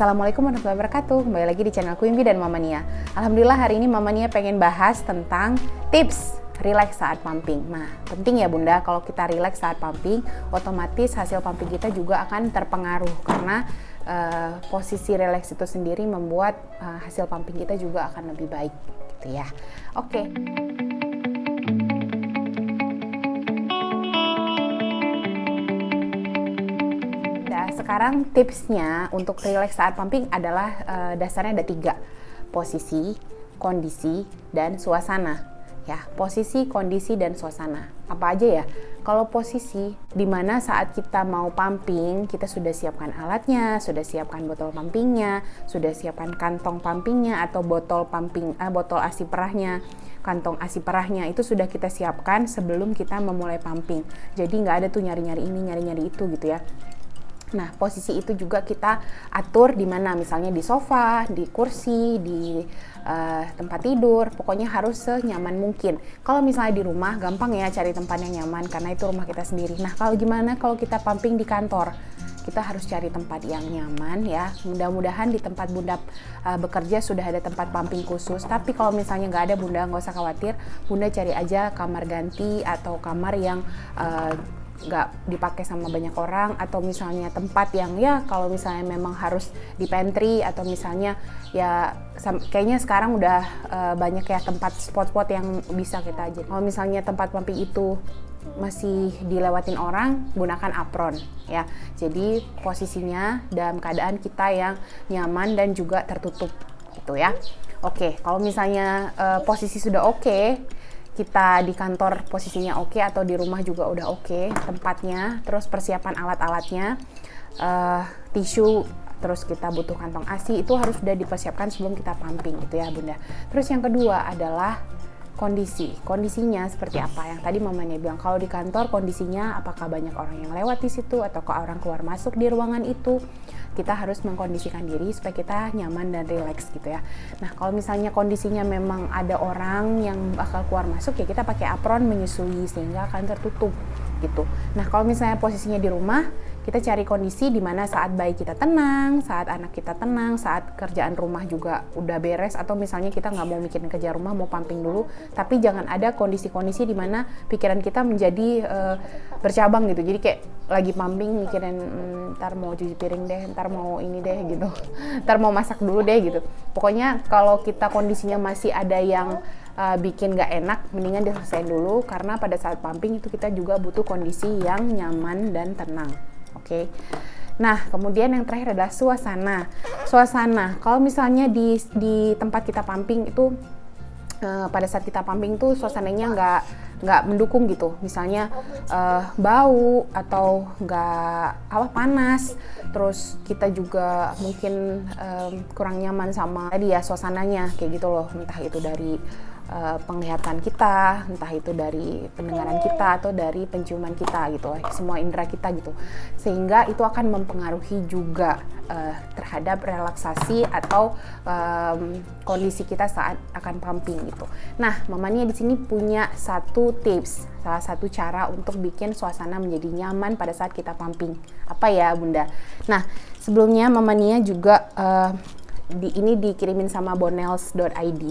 Assalamualaikum warahmatullahi wabarakatuh. Kembali lagi di channel Queen Bee dan Mama Nia. Alhamdulillah hari ini Mama Nia pengen bahas tentang tips relax saat pumping. Nah, penting ya Bunda, kalau kita relax saat pumping, otomatis hasil pumping kita juga akan terpengaruh karena posisi relax itu sendiri membuat hasil pumping kita juga akan lebih baik gitu ya. Oke. Sekarang tipsnya untuk relax saat pumping adalah dasarnya ada 3, posisi, kondisi, dan suasana. Ya, posisi, kondisi, dan suasana. Apa aja ya? Kalau posisi, dimana saat kita mau pumping, kita sudah siapkan alatnya, sudah siapkan botol pumpingnya, sudah siapkan kantong pumpingnya atau botol pumping, botol ASI perahnya, kantong ASI perahnya itu sudah kita siapkan sebelum kita memulai pumping. Jadi nggak ada tuh nyari-nyari ini, nyari-nyari itu gitu ya. Nah, posisi itu juga kita atur di mana, misalnya di sofa, di kursi, di tempat tidur, pokoknya harus senyaman mungkin. Kalau misalnya di rumah, gampang ya cari tempat yang nyaman karena itu rumah kita sendiri. Nah, kalau gimana kalau kita pumping di kantor? Kita harus cari tempat yang nyaman ya. Mudah-mudahan di tempat Bunda bekerja sudah ada tempat pumping khusus. Tapi kalau misalnya nggak ada, Bunda nggak usah khawatir. Bunda cari aja kamar ganti atau kamar yang nggak dipakai sama banyak orang, atau misalnya tempat yang ya kalau misalnya memang harus di pantry, atau misalnya ya kayaknya sekarang udah banyak ya tempat spot-spot yang bisa kita aja. Kalau misalnya tempat pumping itu masih dilewatin orang, gunakan apron ya. Jadi posisinya dalam keadaan kita yang nyaman dan juga tertutup gitu ya. Oke, kalau misalnya posisi sudah oke, kita di kantor posisinya oke, atau di rumah juga udah oke tempatnya, terus persiapan alat-alatnya, tisu, terus kita butuh kantong ASI, itu harus sudah dipersiapkan sebelum kita pumping gitu ya Bunda. Terus yang kedua adalah kondisinya seperti apa, yang tadi mamanya bilang kalau di kantor kondisinya apakah banyak orang yang lewat di situ atau orang keluar masuk di ruangan itu. Kita harus mengkondisikan diri supaya kita nyaman dan rileks gitu ya. Nah, kalau misalnya kondisinya memang ada orang yang bakal keluar masuk, ya kita pakai apron menyusui sehingga akan tertutup gitu. Nah, kalau misalnya posisinya di rumah, kita cari kondisi di mana saat bayi kita tenang, saat anak kita tenang, saat kerjaan rumah juga udah beres, atau misalnya kita nggak mau mikirin kerja rumah, mau pumping dulu, tapi jangan ada kondisi-kondisi di mana pikiran kita menjadi bercabang gitu. Jadi kayak lagi pumping mikirin ntar mau cuci piring deh, ntar mau ini deh gitu, ntar mau masak dulu deh gitu. Pokoknya kalau kita kondisinya masih ada yang bikin gak enak, mendingan diselesain dulu, karena pada saat pumping itu kita juga butuh kondisi yang nyaman dan tenang. Oke. Nah, kemudian yang terakhir adalah suasana. Kalau misalnya di tempat kita pumping itu pada saat kita pumping tuh suasananya nggak mendukung gitu. Misalnya bau atau nggak panas. Terus kita juga mungkin kurang nyaman sama tadi ya suasananya kayak gitu loh. Entah itu dari penglihatan kita, entah itu dari pendengaran kita atau dari penciuman kita gitu, semua indera kita gitu, sehingga itu akan mempengaruhi juga terhadap relaksasi atau kondisi kita saat akan pumping gitu. Nah, Mama Nia di sini punya satu tips, salah satu cara untuk bikin suasana menjadi nyaman pada saat kita pumping. Apa ya Bunda? Nah, sebelumnya Mama Nia juga ini dikirimin sama bonels.id.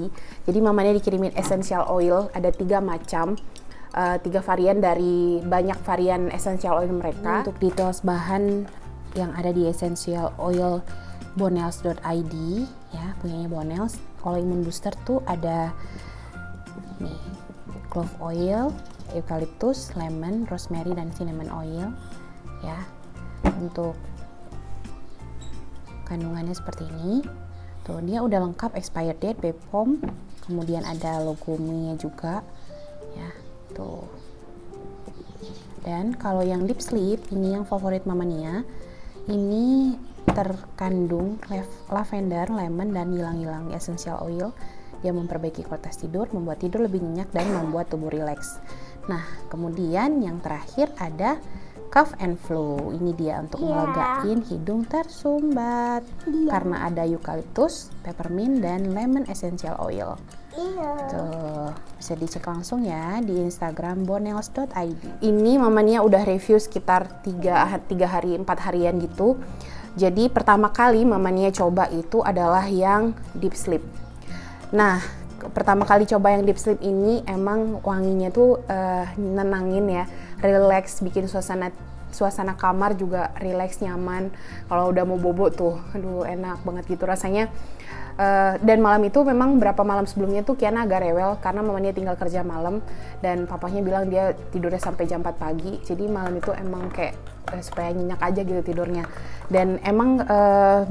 Jadi mamanya dikirimin essential oil, ada 3 macam, 3 varian dari banyak varian essential oil mereka. Untuk details bahan yang ada di essential oil bonels.id ya, punyanya Bonels. Kalau imun booster tuh ada nih, clove oil, eucalyptus, lemon, rosemary, dan cinnamon oil ya. Untuk kandungannya seperti ini. Tuh, dia udah lengkap expired date, BPOM, kemudian ada logo Mi-nya juga ya, tuh. Dan kalau yang deep sleep, ini yang favorit Mama Nia, ini terkandung lavender, lemon, dan ylang-ylang essential oil. Dia memperbaiki kualitas tidur, membuat tidur lebih nyenyak, dan membuat tubuh rileks. Nah, kemudian yang terakhir ada cough and flu. Ini dia untuk ngelagain hidung tersumbat karena ada eucalyptus, peppermint, dan lemon essential oil. Tuh, bisa dicek langsung ya di Instagram bonels.id. Ini Mama Nia udah review sekitar 3 hari 4 harian gitu. Jadi pertama kali Mama Nia coba itu adalah yang deep sleep. Nah, pertama kali coba yang deep sleep ini emang wanginya tuh nenangin ya, relax, bikin suasana kamar juga relax, nyaman. Kalau udah mau bobo tuh, aduh enak banget gitu rasanya. Dan malam itu memang berapa malam sebelumnya tuh Kiana agak rewel karena mamanya tinggal kerja malam dan papanya bilang dia tidurnya sampai jam 4 pagi. Jadi malam itu emang kayak supaya nyenyak aja gitu tidurnya. Dan emang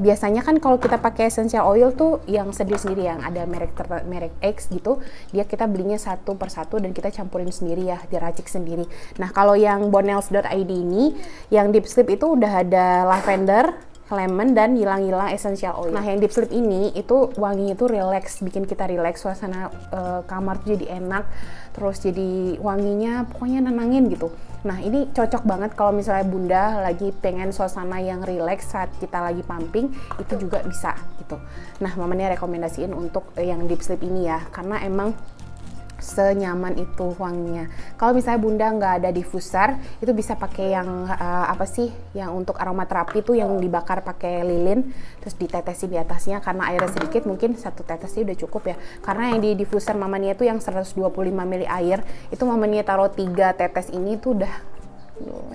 biasanya kan kalau kita pakai essential oil tuh yang sendiri-sendiri, yang ada merek X gitu, kita belinya satu persatu dan kita campurin sendiri ya, diracik sendiri. Nah, kalau yang bonels.id ini yang deep sleep itu udah ada lavender, lemon, dan ylang-ylang essential oil. Nah, yang deep sleep ini itu wanginya itu relax, bikin kita relax, suasana kamar tuh jadi enak, terus jadi wanginya pokoknya nenangin gitu. Nah, ini cocok banget kalau misalnya Bunda lagi pengen suasana yang relax saat kita lagi pumping, itu juga bisa gitu. Nah, Mama Nia rekomendasiin untuk yang deep sleep ini ya, karena emang senyaman itu wanginya. Kalau misalnya Bunda nggak ada diffuser, itu bisa pakai yang yang untuk aromaterapi tuh yang dibakar pakai lilin, terus ditetesin di atasnya, karena airnya sedikit, mungkin satu tetesnya udah cukup ya. Karena yang di diffuser Mama Nia tuh yang 125 ml air, itu Mama Nia taruh 3 tetes ini tuh udah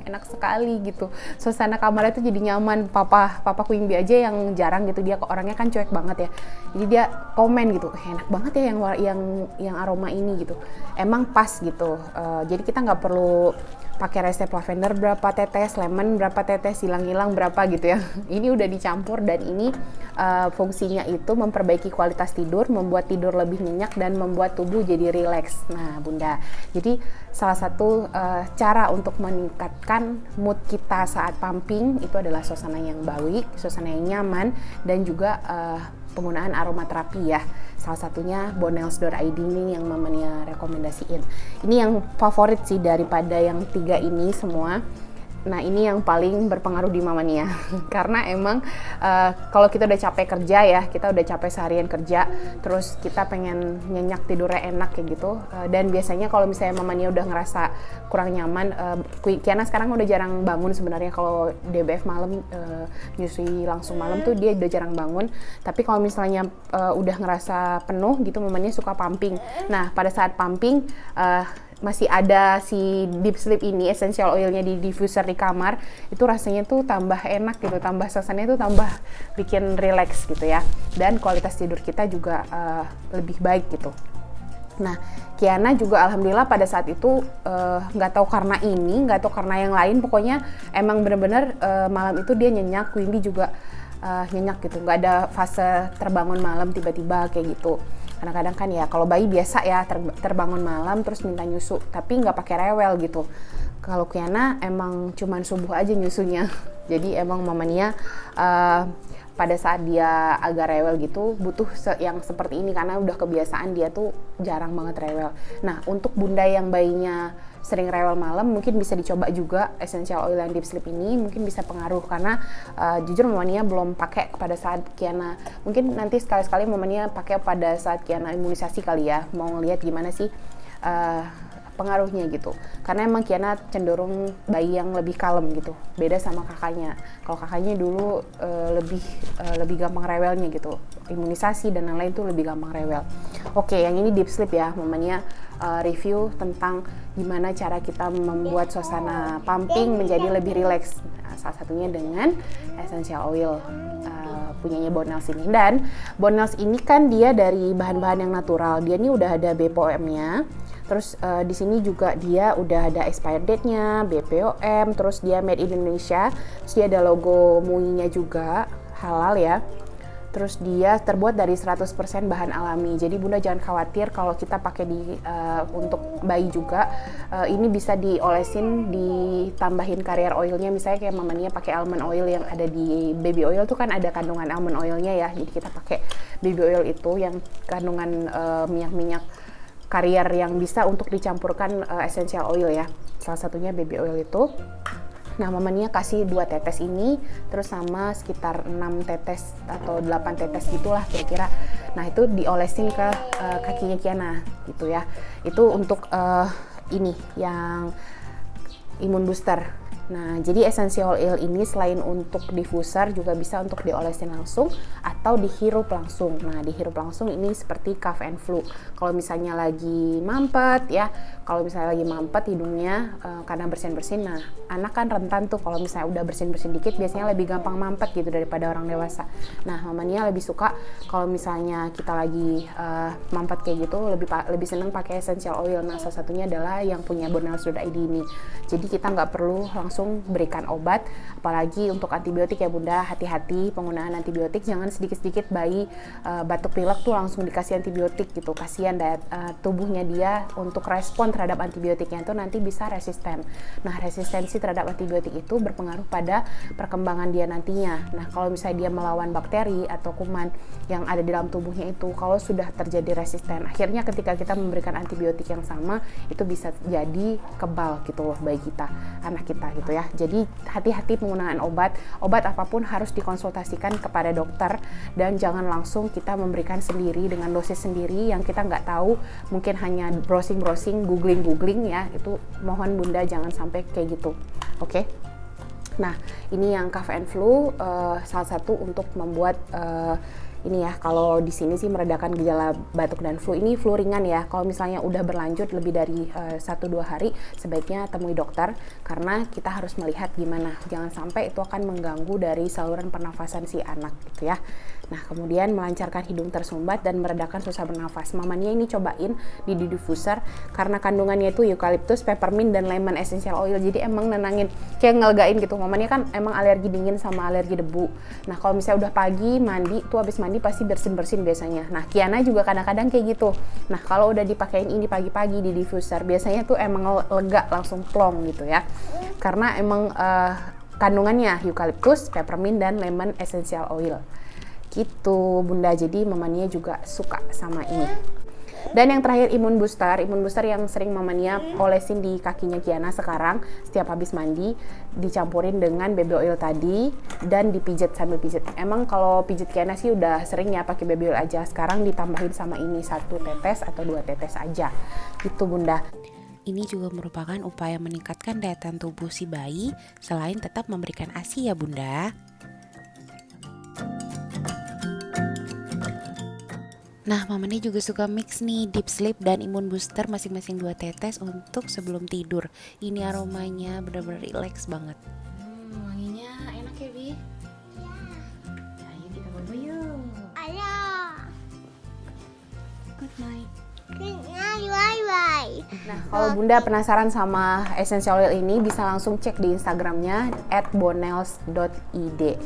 enak sekali gitu. Suasana kamarnya tuh jadi nyaman. Papa Quimby aja yang jarang gitu, dia orangnya kan cuek banget ya. Jadi dia komen gitu, enak banget ya yang aroma ini gitu. Emang pas gitu. Jadi kita nggak perlu pakai resep lavender berapa tetes, lemon berapa tetes, ylang-ylang berapa gitu ya. Ini udah dicampur dan ini fungsinya itu memperbaiki kualitas tidur, membuat tidur lebih nyenyak dan membuat tubuh jadi rileks. Nah, Bunda, jadi salah satu cara untuk meningkatkan mood kita saat pumping itu adalah suasana yang baik, suasana yang nyaman, dan juga penggunaan aromaterapi ya. Salah satunya bonels.id ini yang Mama Nia rekomendasiin. Ini yang favorit sih daripada yang 3 ini semua. Nah, ini yang paling berpengaruh di Mama Nia. Karena emang kalau kita udah capek kerja ya, kita udah capek seharian kerja, terus kita pengen nyenyak tidurnya enak kayak gitu. Dan biasanya kalau misalnya Mama Nia udah ngerasa kurang nyaman, Kiana sekarang udah jarang bangun sebenarnya. Kalau DBF malam, nyusui langsung malam tuh dia udah jarang bangun. Tapi kalau misalnya udah ngerasa penuh gitu, Mama Nia suka pumping. Nah, pada saat pumping, masih ada si deep sleep ini, essential oilnya di diffuser di kamar, itu rasanya tuh tambah enak gitu, tambah suasananya tuh tambah bikin relax gitu ya, dan kualitas tidur kita juga lebih baik gitu. Nah, Kiana juga alhamdulillah pada saat itu nggak tahu karena ini, nggak tahu karena yang lain, pokoknya emang bener-bener malam itu dia nyenyak, Quimby juga nyenyak gitu, nggak ada fase terbangun malam tiba-tiba kayak gitu. Kadang-kadang kan ya kalau bayi biasa ya terbangun malam terus minta nyusu, tapi nggak pakai rewel gitu. Kalau Kiana emang cuman subuh aja nyusunya. Jadi emang Mama Nia pada saat dia agak rewel gitu butuh yang seperti ini, karena udah kebiasaan dia tuh jarang banget rewel. Nah, untuk Bunda yang bayinya sering rewel malam, mungkin bisa dicoba juga essential oil yang deep sleep ini, mungkin bisa pengaruh. Karena jujur Mama Nia belum pakai pada saat Kiana, mungkin nanti sekali-sekali Mama Nia pakai pada saat Kiana imunisasi kali ya, mau ngeliat gimana sih pengaruhnya gitu. Karena emang Kiana cenderung bayi yang lebih kalem gitu, beda sama kakaknya. Kalau kakaknya dulu lebih gampang rewelnya gitu, imunisasi dan lain-lain tuh lebih gampang rewel. Oke, yang ini deep sleep ya, Mama Nia review tentang gimana cara kita membuat suasana pumping menjadi lebih rileks. Nah, salah satunya dengan essential oil punyanya Bonels ini. Dan Bonels ini kan dia dari bahan-bahan yang natural. Dia ini udah ada BPOM-nya. Terus di sini juga dia udah ada expired date-nya, BPOM, terus dia made in Indonesia. Terus dia ada logo MUI-nya juga, halal ya. Terus dia terbuat dari 100% bahan alami. Jadi Bunda jangan khawatir kalau kita pakai untuk bayi juga. Ini bisa diolesin, ditambahin carrier oilnya. Misalnya kayak Mama Nia pakai almond oil yang ada di baby oil tuh kan ada kandungan almond oilnya ya. Jadi kita pakai baby oil itu yang kandungan minyak-minyak carrier yang bisa untuk dicampurkan essential oil ya. Salah satunya baby oil itu. Nah, Mama Nia kasih 2 tetes ini, terus sama sekitar 6 tetes atau 8 tetes gitulah kira-kira. Nah, itu diolesin ke kakinya Kiana gitu ya. Itu untuk ini yang imun booster. Nah, jadi essential oil ini selain untuk diffuser juga bisa untuk diolesin langsung atau dihirup langsung. Nah, dihirup langsung ini seperti cough and flu. Kalau misalnya lagi mampet ya, kalau misalnya lagi mampet hidungnya karena bersin-bersin. Nah, anak kan rentan tuh kalau misalnya udah bersin-bersin dikit biasanya lebih gampang mampet gitu daripada orang dewasa. Nah, mamanya lebih suka kalau misalnya kita lagi mampet kayak gitu lebih seneng pakai essential oil. Nah, salah satunya adalah yang punya Bonels.id ini. Jadi kita nggak perlu langsung berikan obat, apalagi untuk antibiotik ya Bunda, hati-hati penggunaan antibiotik, jangan sedikit-sedikit bayi batuk pilek tuh langsung dikasih antibiotik gitu, kasihan tubuhnya dia untuk respon terhadap antibiotiknya itu nanti bisa resisten. Nah, resistensi terhadap antibiotik itu berpengaruh pada perkembangan dia nantinya. Nah, kalau misalnya dia melawan bakteri atau kuman yang ada di dalam tubuhnya itu, kalau sudah terjadi resisten, akhirnya ketika kita memberikan antibiotik yang sama, itu bisa jadi kebal gitu loh bayi kita, anak kita gitu ya. Jadi hati-hati penggunaan obat apapun harus dikonsultasikan kepada dokter dan jangan langsung kita memberikan sendiri dengan dosis sendiri yang kita nggak tahu, mungkin hanya browsing, googling ya, itu mohon Bunda jangan sampai kayak gitu. Oke? Nah, ini yang cough and flu salah satu untuk membuat ini ya, kalau di sini sih meredakan gejala batuk dan flu. Ini flu ringan ya. Kalau misalnya udah berlanjut lebih dari 1-2 hari, sebaiknya temui dokter karena kita harus melihat gimana. Jangan sampai itu akan mengganggu dari saluran pernafasan si anak gitu ya. Nah, kemudian melancarkan hidung tersumbat dan meredakan susah bernafas. Mamanya ini cobain di diffuser karena kandungannya itu eucalyptus, peppermint dan lemon essential oil. Jadi emang nenangin, kayak ngelegain gitu. Mamanya kan emang alergi dingin sama alergi debu. Nah, kalau misalnya udah pagi mandi tuh, habis mandi pasti bersin-bersin biasanya. Nah, Kiana juga kadang-kadang kayak gitu. Nah, kalau udah dipakein ini pagi-pagi di diffuser, biasanya tuh emang lega, langsung plong gitu ya. Karena emang kandungannya eucalyptus, peppermint dan lemon essential oil. Gitu Bunda, jadi mamanya juga suka sama ini. Dan yang terakhir imun booster yang sering mamanya olesin di kakinya Kiana sekarang setiap habis mandi, dicampurin dengan baby oil tadi dan dipijat sambil pijat. Emang kalau pijat Kiana sih udah sering ya pakai baby oil aja, sekarang ditambahin sama ini 1 tetes atau 2 tetes aja gitu Bunda. Ini juga merupakan upaya meningkatkan daya tahan tubuh si bayi selain tetap memberikan ASI ya Bunda. Nah, Mama Nih juga suka mix nih deep sleep dan imun booster masing-masing 2 tetes untuk sebelum tidur. Ini aromanya benar-benar relax banget. Wanginya enak ya, Bi? Iya. Ayo kita bobo yuk. Ayo. Good night. Good night, bye-bye. Nah, kalau Bunda penasaran sama essential oil ini, bisa langsung cek di Instagramnya @bonels.id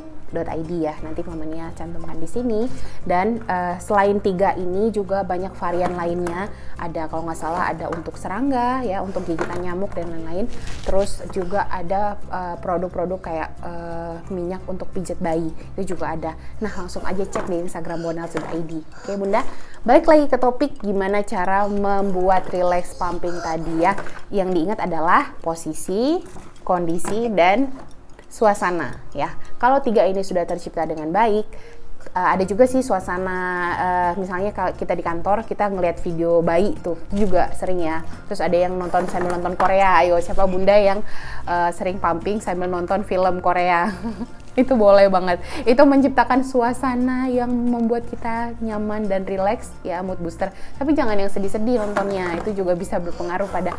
ya, nanti mamanya cantumkan di sini. Dan selain 3 ini juga banyak varian lainnya, ada kalau nggak salah ada untuk serangga ya, untuk gigitan nyamuk dan lain-lain. Terus juga ada produk-produk kayak minyak untuk pijat bayi, itu juga ada. Nah, langsung aja cek di Instagram bonels.id. Oke Bunda, balik lagi ke topik gimana cara membuat relax pumping tadi ya. Yang diingat adalah posisi, kondisi, dan suasana ya. Kalau 3 ini sudah tercipta dengan baik, ada juga sih suasana, misalnya kalau kita di kantor kita ngelihat video bayi tuh juga sering ya. Terus ada yang sambil nonton Korea. Ayo siapa Bunda yang sering pumping sambil nonton film Korea? Itu boleh banget. Itu menciptakan suasana yang membuat kita nyaman dan relax ya, mood booster. Tapi jangan yang sedih-sedih nontonnya. Itu juga bisa berpengaruh pada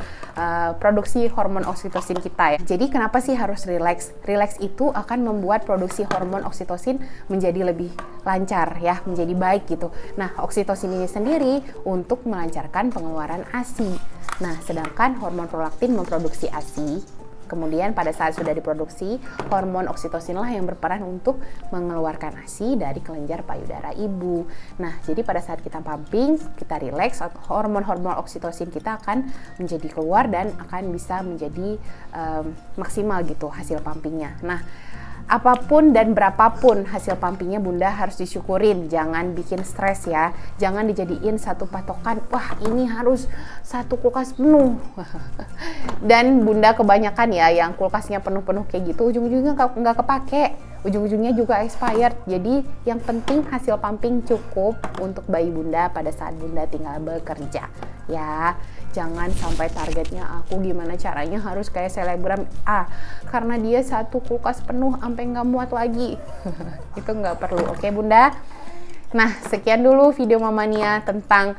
produksi hormon oksitosin kita ya. Jadi kenapa sih harus relax? Relax itu akan membuat produksi hormon oksitosin menjadi lebih lancar ya, menjadi baik gitu. Nah, oksitosin ini sendiri untuk melancarkan pengeluaran ASI. Nah, sedangkan hormon prolaktin memproduksi ASI. Kemudian pada saat sudah diproduksi, hormon oksitosinlah yang berperan untuk mengeluarkan ASI dari kelenjar payudara ibu. Nah, jadi pada saat kita pumping, kita relax, hormon-hormon oksitosin kita akan menjadi keluar dan akan bisa menjadi maksimal gitu hasil pumpingnya. Nah, apapun dan berapapun hasil pumpingnya Bunda harus disyukurin, jangan bikin stres ya, jangan dijadiin satu patokan, wah ini harus 1 kulkas penuh. Dan Bunda kebanyakan ya yang kulkasnya penuh-penuh kayak gitu, ujung-ujungnya nggak kepake. ujung-ujungnya juga expired. Jadi yang penting hasil pumping cukup untuk bayi bunda pada saat bunda tinggal bekerja ya. Jangan sampai targetnya aku gimana caranya harus kayak selebgram karena dia satu kulkas penuh sampai nggak muat lagi. Itu nggak perlu, oke bunda. Nah, sekian dulu video Mama Nia tentang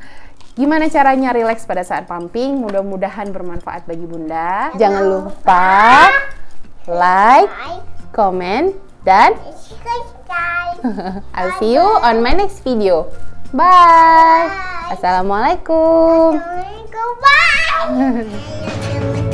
gimana caranya relax pada saat pumping. Mudah-mudahan bermanfaat bagi bunda. Jangan lupa like, comment, dan I'll see you on my next video. Bye. Assalamualaikum. Bye.